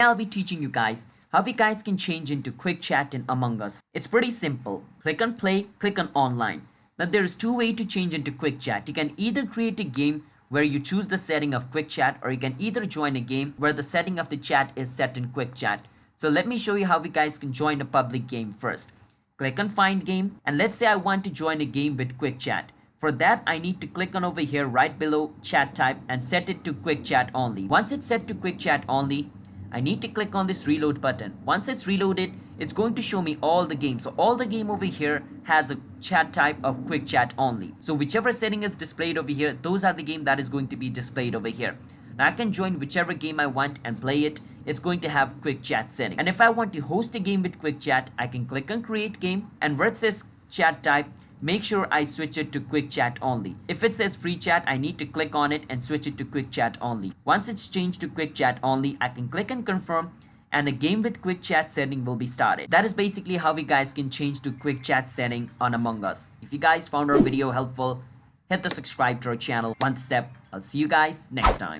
I'll be teaching you guys how you guys can change into quick chat in Among Us. It's pretty simple. Click on play, click on online. Now there is two ways to change into quick chat. You can either create a game where you choose the setting of quick chat, or you can either join a game where the setting of the chat is set in quick chat. So let me show you how you guys can join a public game first. Click on find game, and let's say I want to join a game with quick chat. For that, I need to click on over here right below chat type and set it to quick chat only. Once it's set to quick chat only, I need to click on this reload button. Once it's reloaded, it's going to show me all the games. So all the game over here has a chat type of quick chat only. So whichever setting is displayed over here, those are the game that is going to be displayed over here. Now I can join whichever game I want and play it. It's going to have quick chat setting. And if I want to host a game with quick chat, I can click on create game, and where it says chat type, make sure I switch it to quick chat only. If it says free chat, I need to click on it and switch it to quick chat only. Once it's changed to quick chat only, I can click and confirm, and a game with quick chat setting will be started. That is basically how you guys can change to quick chat setting on Among Us. If you guys found our video helpful, hit the subscribe to our channel. One step. I'll see you guys next time.